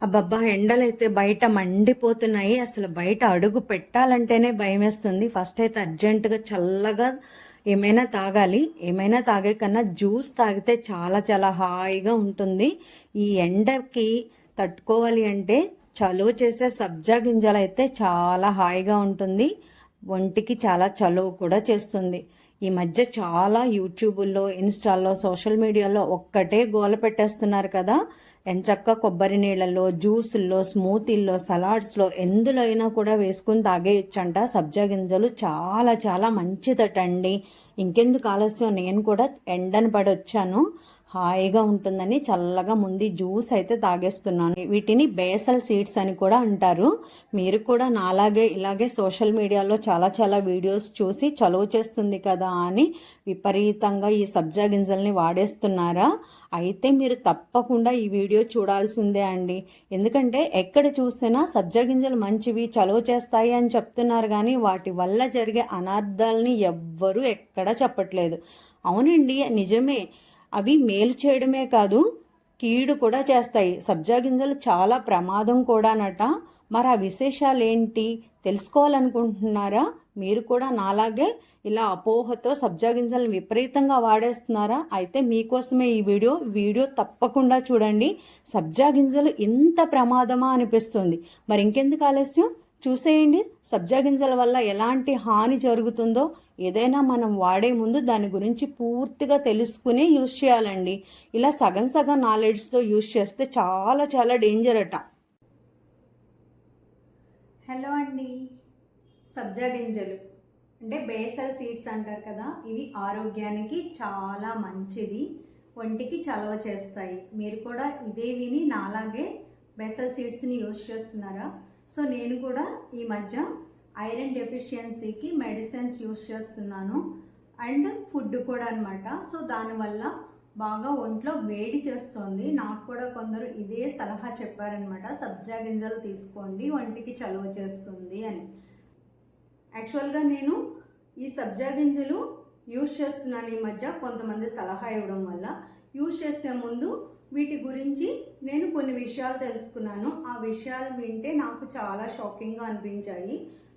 అబ్బబ్బా! ఎండలైతే బయట మండిపోతున్నాయి. అసలు బయట అడుగు పెట్టాలంటేనే భయమేస్తుంది. ఫస్ట్ అయితే అర్జెంటుగా చల్లగా ఏమైనా తాగాలి. ఏమైనా తాగే కన్నా జ్యూస్ తాగితే చాలా చాలా హాయిగా ఉంటుంది. ఈ ఎండకి తట్టుకోవాలి అంటే చలువ చేసే సబ్జా గింజలైతే చాలా హాయిగా ఉంటుంది. ఒంటికి చాలా చలువ కూడా చేస్తుంది. ఈ మధ్య చాలా యూట్యూబుల్లో, ఇన్స్టాల్లో, సోషల్ మీడియాలో ఒక్కటే గోల పెట్టేస్తున్నారు కదా. ఎంచక్క కొబ్బరి నీళ్ళల్లో, జ్యూసుల్లో, స్మూతీల్లో, సలాడ్స్లో ఎందులో అయినా కూడా వేసుకుని తాగేయచ్చంట. సబ్జా గింజలు చాలా చాలా మంచిదటండి. ఇంకెందుకు ఆలస్యం, నేను కూడా ఎండను పడి వచ్చాను. హాయిగా ఉంటుందని చల్లగా ముందు జ్యూస్ అయితే తాగేస్తున్నాను. వీటిని బేసల్ సీడ్స్ అని కూడా అంటారు. మీరు కూడా నాలాగే ఇలాగే సోషల్ మీడియాలో చాలా చాలా వీడియోస్ చూసి చలువ చేస్తుంది కదా అని విపరీతంగా ఈ సబ్జా గింజల్ని వాడేస్తున్నారా? అయితే మీరు తప్పకుండా ఈ వీడియో చూడాల్సిందే అండి. ఎందుకంటే ఎక్కడ చూసినా సబ్జా గింజలు మంచివి, చలువ చేస్తాయి అని చెప్తున్నారు, కానీ వాటి వల్ల జరిగే అనర్థాలని ఎవ్వరూ ఎక్కడా చెప్పట్లేదు. అవునండి, నిజమే. అవి మేలు చేయడమే కాదు, కీడు కూడా చేస్తాయి. సబ్జా గింజలు చాలా ప్రమాదం కూడానట. మరి ఆ విశేషాలు ఏంటి తెలుసుకోవాలనుకుంటున్నారా? మీరు కూడా నాలాగే ఇలా అపోహతో సబ్జా గింజలను విపరీతంగా వాడేస్తున్నారా? అయితే మీకోసమే ఈ వీడియో తప్పకుండా చూడండి. సబ్జా గింజలు ఇంత ప్రమాదమా అనిపిస్తుంది. మరి ఇంకెందుకు ఆలస్యం, చూసేయండి. సబ్జా గింజల వల్ల ఎలాంటి హాని జరుగుతుందో ఏదైనా మనం వాడే ముందు దాని గురించి పూర్తిగా తెలుసుకుని యూజ్ చేయాలండి. ఇలా సగం సగం నాలెడ్జ్తో యూజ్ చేస్తే చాలా చాలా డేంజర్ అట. హలో అండి, సబ్జా గింజలు అంటే బేసల్ సీడ్స్ అంటారు కదా, ఇవి ఆరోగ్యానికి చాలా మంచిది, ఒంటికి చలవ చేస్తాయి. మీరు కూడా ఇదే విని నాలాగే బేసల్ సీడ్స్ని యూజ్ చేస్తున్నారా? సో నేను కూడా ఈ మధ్య ఐరన్ డెఫిషియన్సీకి మెడిసిన్స్ యూజ్ చేస్తున్నాను, అండ్ ఫుడ్ కూడా అనమాట. సో దానివల్ల బాగా ఒంట్లో వేడి చేస్తుంది. నాకు కూడా కొందరు ఇదే సలహా చెప్పారనమాట, సబ్జా గింజలు తీసుకోండి ఒంటికి చలువ చేస్తుంది అని. యాక్చువల్గా నేను ఈ సబ్జా గింజలు యూజ్ చేస్తున్నాను ఈ మధ్య, కొంతమంది సలహా ఇవ్వడం వల్ల. యూజ్ చేసే ముందు వీటి గురించి నేను కొన్ని విషయాలు తెలుసుకున్నాను. ఆ విషయాలు వింటే నాకు చాలా షాకింగ్గా అనిపించాయి.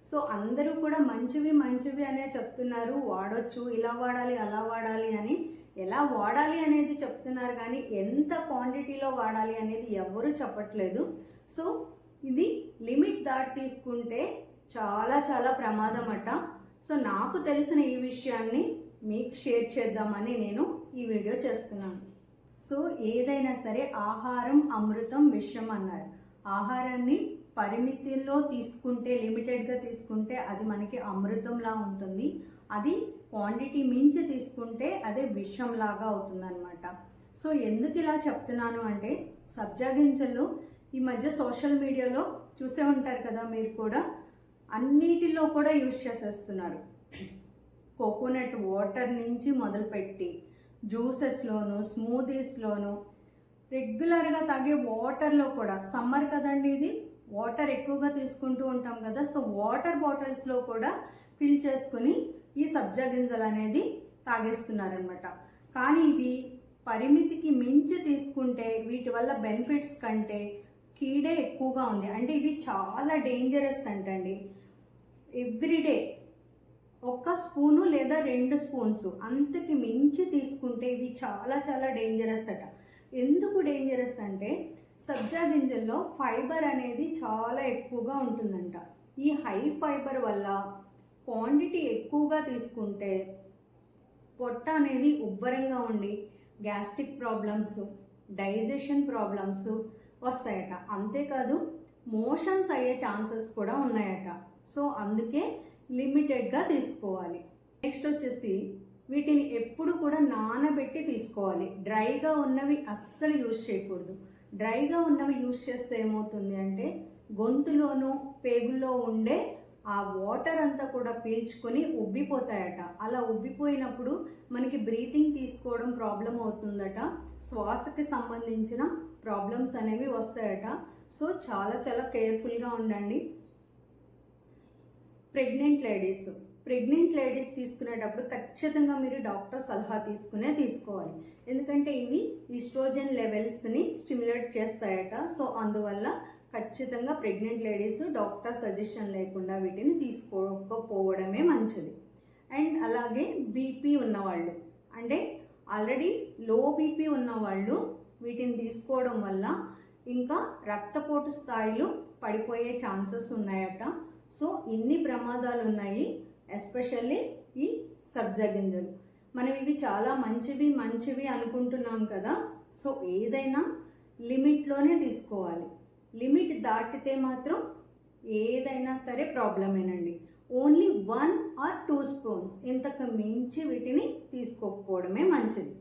సో అందరూ కూడా మంచివి మంచివి అనే చెప్తున్నారు, వాడొచ్చు, ఇలా వాడాలి అలా వాడాలి అని. ఎలా వాడాలి అనేది చెప్తున్నారు, కానీ ఎంత క్వాంటిటీలో వాడాలి అనేది ఎవరూ చెప్పట్లేదు. సో ఇది లిమిట్ దాటి తీసుకుంటే చాలా చాలా ప్రమాదం అట. సో నాకు తెలిసిన ఈ విషయాన్ని మీకు షేర్ చేద్దామని నేను ఈ వీడియో చేస్తున్నాను. సో ఏదైనా సరే ఆహారం అమృతం విషం అన్నారు. ఆహారాన్ని పరిమితిలో తీసుకుంటే, లిమిటెడ్గా తీసుకుంటే అది మనకి అమృతంలా ఉంటుంది. అది క్వాంటిటీ మించి తీసుకుంటే అదే విషంలాగా అవుతుందన్నమాట. సో ఎందుకు ఇలా చెప్తున్నాను అంటే, సబ్జా గింజలు ఈ మధ్య సోషల్ మీడియాలో చూసే ఉంటారు కదా మీరు కూడా, అన్నిటిలో కూడా యూజ్ చేసేస్తున్నారు. కోకోనట్ వాటర్ నుంచి మొదలుపెట్టి జ్యూసెస్లోను, స్మూదీస్లోను, రెగ్యులర్గా తాగే వాటర్లో కూడా, సమ్మర్ కదండి ఇది, వాటర్ ఎక్కువగా తీసుకుంటూ ఉంటాం కదా. సో వాటర్ బాటిల్స్లో కూడా ఫిల్ చేసుకుని ఈ సబ్జా గింజలు అనేది తాగేస్తున్నారనమాట. కానీ ఇది పరిమితికి మించి తీసుకుంటే వీటి వల్ల బెనిఫిట్స్ కంటే కీడే ఎక్కువగా ఉంది. అంటే ఇవి చాలా డేంజరస్ అంటండి. ఎవ్రీడే ఒక స్పూను లేదా 2 స్పూన్స్ అంతకి మించి తీసుకుంటే ఇవి చాలా చాలా డేంజరస్ అట. ఎందుకు డేంజరస్ అంటే, సబ్జా గింజల్లో ఫైబర్ అనేది చాలా ఎక్కువగా ఉంటుందంట. ఈ హై ఫైబర్ వల్ల క్వాంటిటీ ఎక్కువగా తీసుకుంటే పొట్ట అనేది ఉబ్బరంగా ఉండి గ్యాస్ట్రిక్ ప్రాబ్లమ్స్, డైజెషన్ ప్రాబ్లమ్స్ వస్తాయట. అంతేకాదు మోషన్స్ అయ్యే ఛాన్సెస్ కూడా ఉన్నాయట. సో అందుకే లిమిటెడ్గా తీసుకోవాలి. నెక్స్ట్ వచ్చేసి వీటిని ఎప్పుడు కూడా నానబెట్టి తీసుకోవాలి. డ్రైగా ఉన్నవి అస్సలు యూజ్ చేయకూడదు. డ్రైగా ఉన్నవి యూజ్ చేస్తే ఏమవుతుంది అంటే, గొంతులోను పేగుల్లో ఉండే ఆ వాటర్ అంతా కూడా పీల్చుకొని ఉబ్బిపోతాయట. అలా ఉబ్బిపోయినప్పుడు మనకి బ్రీతింగ్ తీసుకోవడం ప్రాబ్లం అవుతుందట. శ్వాసకి సంబంధించిన ప్రాబ్లమ్స్ అనేవి వస్తాయట. సో చాలా చాలా కేర్ఫుల్గా ఉండండి. ప్రెగ్నెంట్ లేడీస్, ప్రెగ్నెంట్ లేడీస్ తీసుకునేటప్పుడు ఖచ్చితంగా మీరు డాక్టర్ సలహా తీసుకోవాలి. ఎందుకంటే ఇవి ఈస్ట్రోజన్ లెవెల్స్ని స్టిమ్యులేట్ చేస్తాయట. సో అందువల్ల ఖచ్చితంగా ప్రెగ్నెంట్ లేడీస్ డాక్టర్ సజెషన్ లేకుండా వీటిని తీసుకోకపోవడమే మంచిది. అండ్ అలాగే బీపీ ఉన్నవాళ్ళు, అంటే ఆల్రెడీ లో బీపీ ఉన్నవాళ్ళు వీటిని తీసుకోవడం వల్ల ఇంకా రక్తపోటు స్థాయిలు పడిపోయే ఛాన్సెస్ ఉన్నాయట. సో ఇన్ని ప్రమాదాలు ఉన్నాయి, ఎస్పెషల్లీ ఈ సబ్జా గింజలు. మనం ఇవి చాలా మంచివి అనుకుంటున్నాం కదా. సో ఏదైనా లిమిట్లోనే తీసుకోవాలి. లిమిట్ దాటితే మాత్రం ఏదైనా సరే ప్రాబ్లమేనండి. ఓన్లీ 1 or 2 స్పూన్స్, ఇంతకు మించి వీటిని తీసుకోకపోవడమే మంచిది.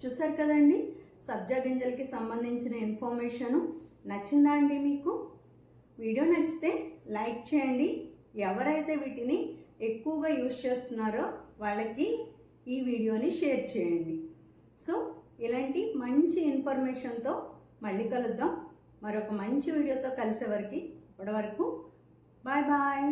చూసారు కదండి, సబ్జా గింజలకి సంబంధించిన ఇన్ఫర్మేషను నచ్చిందా అండి మీకు? వీడియో నచ్చితే లైక్ చేయండి. ఎవరైతే వీటిని ఎక్కువగా యూజ్ చేస్తున్నారో వాళ్ళకి ఈ వీడియోని షేర్ చేయండి. సో ఇలాంటి మంచి ఇన్ఫర్మేషన్తో మళ్ళీ కలుద్దాం. మరొక మంచి వీడియోతో కలిసే వరకు, ఇప్పటి వరకు బాయ్ బాయ్.